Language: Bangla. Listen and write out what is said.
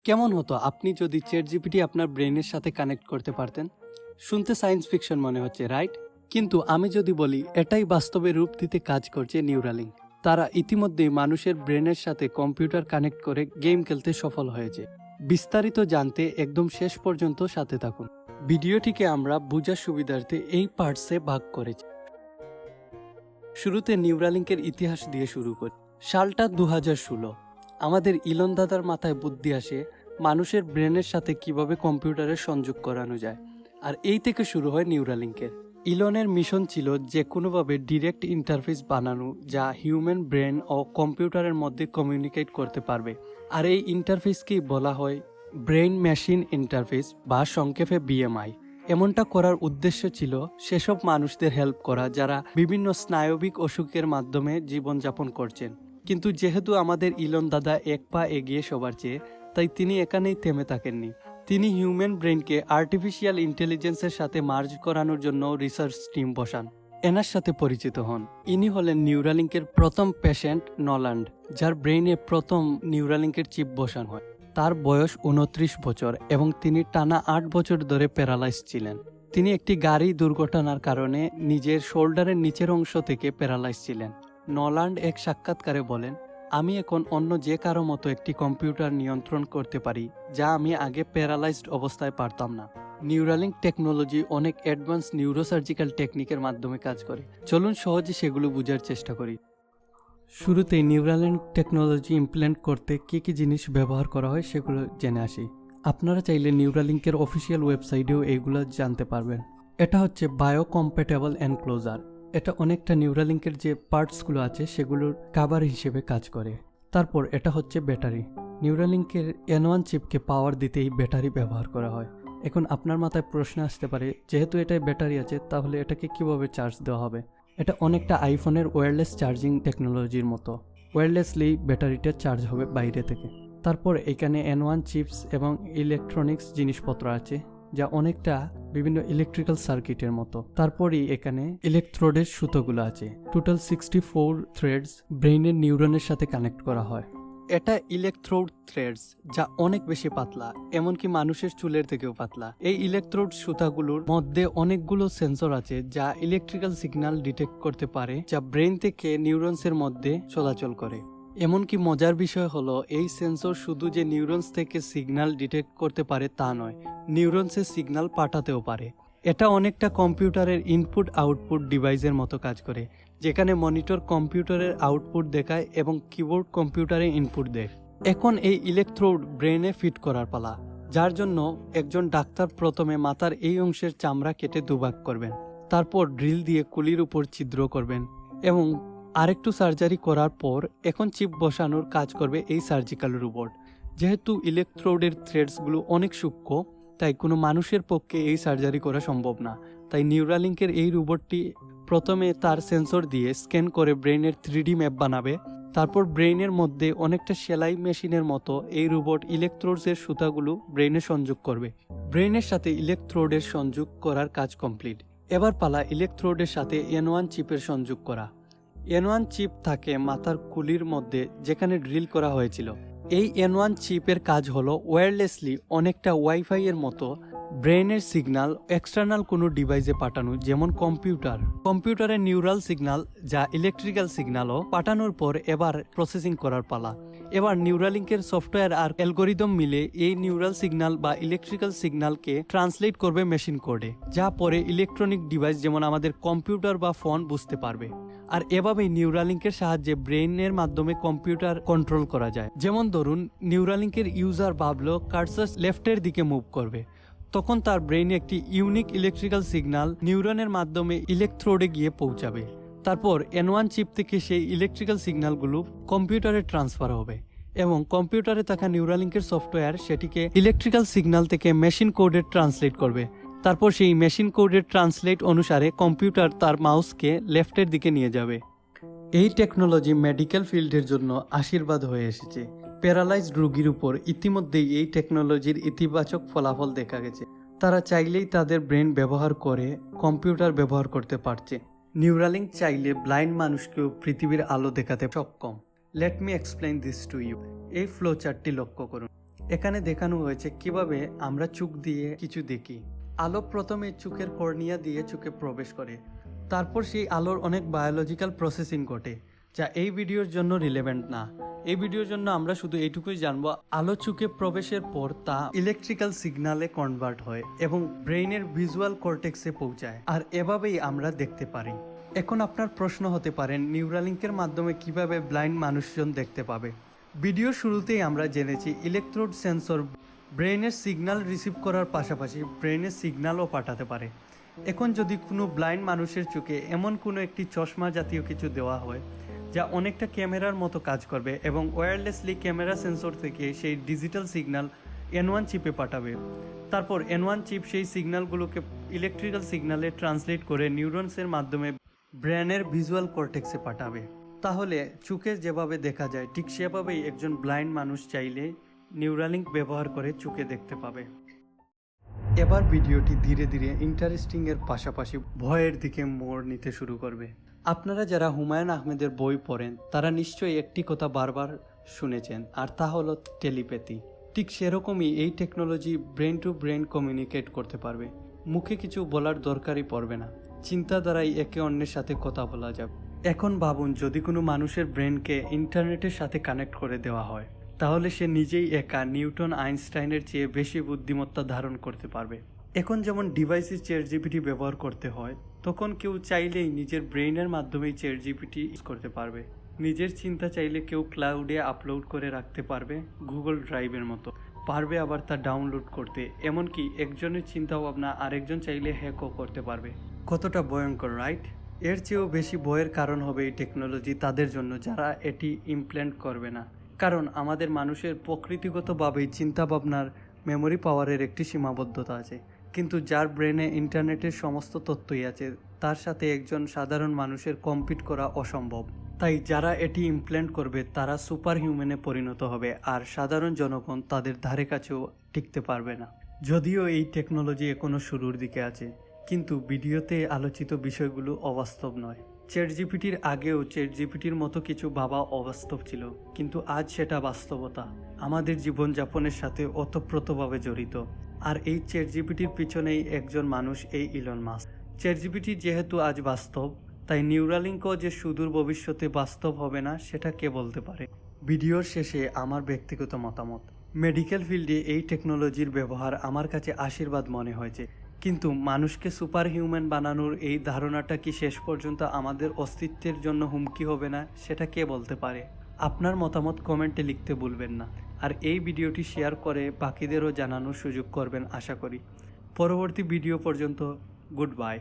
কেমন হতো আপনি যদি চ্যাটজিপিটি আপনার ব্রেনের সাথে কানেক্ট করতে পারতেন? শুনতে সায়েন্স ফিকশন মনে হচ্ছে, রাইট? কিন্তু আমি যদি বলি এটাই বাস্তবে রূপ দিতে কাজ করছে নিউরালিঙ্ক। তারা ইতিমধ্যেই মানুষের ব্রেনের সাথে কম্পিউটার কানেক্ট করে গেম খেলতে সফল হয়েছে। বিস্তারিত জানতে একদম শেষ পর্যন্ত সাথে থাকুন। ভিডিওটিকে আমরা বোঝার সুবিধার্থে এই পার্টসে ভাগ করেছি। শুরুতে নিউরালিঙ্কের ইতিহাস দিয়ে শুরু করি। সালটা 2016। আমাদের ইলন দাদার মাথায় বুদ্ধি আসে মানুষের ব্রেনের সাথে কিভাবে কম্পিউটারের সংযোগ করানো যায়, আর এই থেকে শুরু হয় নিউরালিঙ্কের। ইলনের মিশন ছিল যে কোনোভাবে ডিরেক্ট ইন্টারফেস বানানো যা হিউম্যান ব্রেন ও কম্পিউটারের মধ্যে কমিউনিকেট করতে পারবে, আর এই ইন্টারফেসকেই বলা হয় ব্রেন মেশিন ইন্টারফেস বা সংক্ষেপে বিএমআই। এমনটা করার উদ্দেশ্য ছিল সেসব মানুষদের হেল্প করা যারা বিভিন্ন স্নায়বিক অসুখের মাধ্যমে জীবনযাপন করছেন। কিন্তু যেহেতু আমাদের ইলন দাদা এক পা এগিয়ে সবার চেয়ে, তাই তিনি এখানেই থেমে থাকেননি। তিনি হিউম্যান ব্রেনকে আর্টিফিশিয়াল ইন্টেলিজেন্সের সাথে মার্জ করানোর জন্য রিসার্চ টিম বসান। এনার সাথে পরিচিত হন। ইনি হলেন নিউরালিঙ্কের প্রথম পেশেন্ট নল্যান্ড, যার ব্রেইনে প্রথম নিউরালিঙ্কের চিপ বসান হয়। তার বয়স 29 বছর এবং তিনি টানা 8 বছর ধরে প্যারালাইজ ছিলেন। তিনি একটি গাড়ি দুর্ঘটনার কারণে নিজের শোল্ডারের নিচের অংশ থেকে প্যারালাইজ ছিলেন। নল্যান্ড এক সাক্ষাৎকারে বলেন, আমি এখন অন্য যে কারো মতো একটি কম্পিউটার নিয়ন্ত্রণ করতে পারি যা আমি আগে প্যারালাইজড অবস্থায় পারতাম না। নিউরালিঙ্ক টেকনোলজি অনেক অ্যাডভান্স নিউরোসার্জিক্যাল টেকনিকের মাধ্যমে কাজ করে। চলুন সহজে সেগুলো বোঝার চেষ্টা করি। শুরুতেই নিউরালিঙ্ক টেকনোলজি ইমপ্লিমেন্ট করতে কী কী জিনিস ব্যবহার করা হয় সেগুলো জেনে আসি। আপনারা চাইলে নিউরালিঙ্কের অফিসিয়াল ওয়েবসাইটেও এইগুলো জানতে পারবেন। এটা হচ্ছে বায়োকম্প্যাটেবল এনক্লোজার। এটা অনেকটা নিউরালিঙ্কের যে পার্টসগুলো আছে সেগুলোর কাভার হিসেবে কাজ করে। তারপর এটা হচ্ছে ব্যাটারি। নিউরালিঙ্কের N1 চিপকে পাওয়ার দিতেই ব্যাটারি ব্যবহার করা হয়। এখন আপনার মাথায় প্রশ্ন আসতে পারে, যেহেতু এটায় ব্যাটারি আছে তাহলে এটাকে কিভাবে চার্জ দেওয়া হবে? এটা অনেকটা আইফোনের ওয়্যারলেস চার্জিং টেকনোলজির মতো। ওয়্যারলেসলি ব্যাটারিটা চার্জ হবে বাইরে থেকে। তারপর এখানে N1 চিপস এবং ইলেকট্রনিক্স জিনিসপত্র আছে যা অনেকটা বিভিন্ন ইলেকট্রিক্যাল সার্কিটের মতো। তারপরই এখানে ইলেকট্রোডের সুতোগুলো আছে। টোটাল 64 থ্রেডস ব্রেইনের নিউরনের সাথে কানেক্ট করা হয়। এটা ইলেকট্রোড থ্রেডস যা অনেক বেশি পাতলা, এমনকি মানুষের চুলের থেকেও পাতলা। এই ইলেকট্রোড সুতাগুলোর মধ্যে অনেকগুলো সেন্সর আছে যা ইলেকট্রিক্যাল সিগন্যাল ডিটেক্ট করতে পারে, যা ব্রেন থেকে নিউরনসের মধ্যে চলাচল করে। এমনকি মজার বিষয় হলো এই সেন্সর শুধু যে নিউরনস থেকে সিগন্যাল ডিটেক্ট করতে পারে তা নয়, নিউরনসের সিগন্যাল পাঠাতেও পারে। এটা অনেকটা কম্পিউটারের ইনপুট আউটপুট ডিভাইসের মতো কাজ করে, যেখানে মনিটর কম্পিউটারের আউটপুট দেখায় এবং কিবোর্ড কম্পিউটারে ইনপুট দেয়। এখন এই ইলেকট্রোড ব্রেনে ফিট করার পালা, যার জন্য একজন ডাক্তার প্রথমে মাথার এই অংশের চামড়া কেটে দুভাগ করবেন। তারপর ড্রিল দিয়ে কুলির উপর ছিদ্র করবেন এবং আরেকটু সার্জারি করার পর এখন চিপ বসানোর কাজ করবে এই সার্জিক্যাল রোবট। যেহেতু ইলেকট্রোডের থ্রেডসগুলো অনেক সূক্ষ্ম, তাই কোনো মানুষের পক্ষে এই সার্জারি করা সম্ভব না। তাই নিউরালিঙ্কের এই রোবটটি প্রথমে তার সেন্সর দিয়ে স্ক্যান করে ব্রেনের 3D ম্যাপ বানাবে। তারপর ব্রেনের মধ্যে অনেকটা সেলাই মেশিনের মতো এই রোবট ইলেকট্রোডসের সুতাগুলো ব্রেনে সংযোগ করবে। ব্রেনের সাথে ইলেকট্রোডের সংযোগ করার কাজ কমপ্লিট। এবার পালা ইলেকট্রোডের সাথে N1 চিপের সংযোগ করা। N1 চিপ থাকে মাথার কুলির মধ্যে যেখানে ড্রিল করা হয়েছিল। এই N1 চিপের কাজ হলো ওয়্যারলেসলি অনেকটা ওয়াইফাই এর মতো ব্রেনের সিগন্যাল এক্সটার্নাল কোনো ডিভাইসে পাঠানো, যেমন কম্পিউটারের নিউরাল সিগন্যাল যা ইলেকট্রিক্যাল সিগন্যালও পাঠানোর পর এবার প্রসেসিং করার পালা। এবার নিউরালিঙ্কের সফটওয়্যার আর অ্যালগোরিদম মিলে এই নিউরাল সিগন্যাল বা ইলেকট্রিক্যাল সিগন্যালকে ট্রান্সলেট করবে মেশিন কোডে, যা পরে ইলেকট্রনিক ডিভাইস যেমন আমাদের কম্পিউটার বা ফোন বুঝতে পারবে। আর এভাবেই নিউরালিঙ্কের সাহায্যে ব্রেনের মাধ্যমে কম্পিউটার কন্ট্রোল করা যায়। যেমন ধরুন, নিউরালিঙ্কের ইউজার ভাবলো কার্সার লেফটের দিকে মুভ করবে, তখন তার ব্রেইনে একটি ইউনিক ইলেকট্রিক্যাল সিগন্যাল নিউরনের মাধ্যমে ইলেকট্রোডে গিয়ে পৌঁছাবে। তারপর N1 চিপ থেকে সেই ইলেকট্রিক্যাল সিগন্যালগুলো কম্পিউটারে ট্রান্সফার হবে এবং কম্পিউটারে থাকা নিউরালিঙ্কের সফটওয়্যার সেটিকে ইলেকট্রিক্যাল সিগন্যাল থেকে মেশিন কোডে ট্রান্সলেট করবে। তারপর সেই মেশিন কোডের ট্রান্সলেট অনুসারে কম্পিউটার তার মাউসকে লেফটের দিকে নিয়ে যাবে। এই টেকনোলজি মেডিকেল ফিল্ডের জন্য আশীর্বাদ হয়ে এসেছে। প্যারালাইজড রোগীর উপর ইতিমধ্যেই এই টেকনোলজির ইতিবাচক ফলাফল দেখা গেছে। তারা চাইলেই তাদের ব্রেন ব্যবহার করে কম্পিউটার ব্যবহার করতে পারছে। নিউরালিঙ্ক চাইলে ব্লাইন্ড মানুষকেও পৃথিবীর আলো দেখাতে সক্ষম। Let me explain this to you. এই ফ্লো চার্টটি লক্ষ্য করুন। এখানে দেখানো হয়েছে কিভাবে আমরা চোখ দিয়ে কিছু দেখি। আলো প্রথমে চোখের কর্নিয়া দিয়ে চোখে প্রবেশ করে, তারপর সেই আলোর অনেক বায়োলজিক্যাল প্রসেসিং ঘটে, যা এই ভিডিওর জন্য রিলেভেন্ট না। এই ভিডিওর জন্য আমরা শুধু এইটুকুই জানবো, আলো চোখে প্রবেশের পর তা ইলেকট্রিক্যাল সিগন্যালে কনভার্ট হয় এবং ব্রেইনের ভিজুয়াল কর্টেক্সে পৌঁছায়, আর এভাবেই আমরা দেখতে পারি। এখন আপনার প্রশ্ন হতে পারে, নিউরালিঙ্কের মাধ্যমে কিভাবে ব্লাইন্ড মানুষজন দেখতে পাবে? ভিডিও শুরুতেই আমরা জেনেছি ইলেকট্রোড সেন্সর ব্রেইনের সিগন্যাল রিসিভ করার পাশাপাশি ব্রেইনের সিগন্যালও পাঠাতে পারে। এখন যদি কোনো ব্লাইন্ড মানুষের চোখে এমন কোনো একটি চশমা জাতীয় কিছু দেওয়া হয় যা অনেকটা ক্যামেরার মতো কাজ করবে এবং ওয়্যারলেসলি ক্যামেরা সেন্সর থেকে সেই ডিজিটাল সিগন্যাল N1 চিপে পাঠাবে, তারপর N1 চিপ সেই সিগন্যালগুলোকে ইলেকট্রিক্যাল সিগন্যালে ট্রান্সলেট করে নিউরনসের মাধ্যমে ব্রেনের ভিজুয়াল কর্টেক্সে পাঠাবে, তাহলে চোখে যেভাবে দেখা যায় ঠিক সেভাবেই একজন ব্লাইন্ড মানুষ চাইলে নিউরালিঙ্ক ব্যবহার করে চোখে দেখতে পাবে। এবার ভিডিওটি ধীরে ধীরে ইন্টারেস্টিং এর পাশাপাশি ভয়ের দিকে মোড় নিতে শুরু করবে। আপনারা যারা হুমায়ুন আহমেদের বই পড়েন তারা নিশ্চয়ই একটি কথা বারবার শুনেছেন, আর তা হলো টেলিপ্যাথি। ঠিক সেরকমই এই technology brain to brain communicate করতে পারবে। মুখে কিছু বলার দরকারই পড়বে না, চিন্তা দ্বারাই একে অন্যের সাথে কথা বলা যাবে। এখন ভাবুন, যদি কোনো মানুষের ব্রেনকে ইন্টারনেটের সাথে কানেক্ট করে দেওয়া হয়, তাহলে সে নিজেই একা নিউটন আইনস্টাইনের চেয়ে বেশি বুদ্ধিমত্তা ধারণ করতে পারবে। এখন যেমন ডিভাইসে ChatGPT ব্যবহার করতে হয়, তখন কেউ চাইলেই নিজের ব্রেইনের মাধ্যমেই ChatGPT ইউজ করতে পারবে। নিজের চিন্তা চাইলে কেউ ক্লাউডে আপলোড করে রাখতে পারবে, গুগল ড্রাইভের মতো পারবে আবার তা ডাউনলোড করতে। এমনকি একজনের চিন্তা ভাবনা আরেকজন চাইলে হ্যাকও করতে পারবে। কতটা ভয়ঙ্কর, রাইট? এর চেয়েও বেশি ভয়ের কারণ হবে এই টেকনোলজি তাদের জন্য যারা এটি ইমপ্ল্যান্ট করবে না। কারণ আমাদের মানুষের প্রকৃতিগতভাবেই চিন্তাভাবনার মেমোরি পাওয়ারের একটি সীমাবদ্ধতা আছে, কিন্তু যার ব্রেনে ইন্টারনেটের সমস্ত তথ্যই আছে তার সাথে একজন সাধারণ মানুষের কম্পিট করা অসম্ভব। তাই যারা এটি ইমপ্ল্যান্ট করবে তারা সুপার হিউম্যানে পরিণত হবে, আর সাধারণ জনগণ তাদের ধারে কাছেও টিকতে পারবে না। যদিও এই টেকনোলজি এখনো শুরুর দিকে আছে, কিন্তু ভিডিওতে আলোচিত বিষয়গুলো অবাস্তব নয়। ChatGPTর আগেও ChatGPTর মতো কিছু ভাবা অবাস্তব ছিল, কিন্তু আজ সেটা বাস্তবতা, আমাদের জীবনযাপনের সাথে ওতপ্রোতভাবে জড়িত। আর এই ChatGPTর পিছনেই একজন মানুষ, এই ইলন মাস্ক। ChatGPT যেহেতু আজ বাস্তব, তাই নিউরালিঙ্কও যে সুদূর ভবিষ্যতে বাস্তব হবে না সেটা কে বলতে পারে। ভিডিওর শেষে আমার ব্যক্তিগত মতামত, মেডিকেল ফিল্ডে এই টেকনোলজির ব্যবহার আমার কাছে আশীর্বাদ মনে হয়েছে, কিন্তু মানুষকে সুপার হিউম্যান বানানোর এই ধারণাটা কি শেষ পর্যন্ত আমাদের অস্তিত্বের জন্য হুমকি হবে না, সেটা কে বলতে পারে? আপনার মতামত কমেন্টে লিখতে ভুলবেন না, আর এই ভিডিওটি শেয়ার করে বাকিদেরও জানানোর সুযোগ করবেন আশা করি। পরবর্তী ভিডিও পর্যন্ত গুড বাই।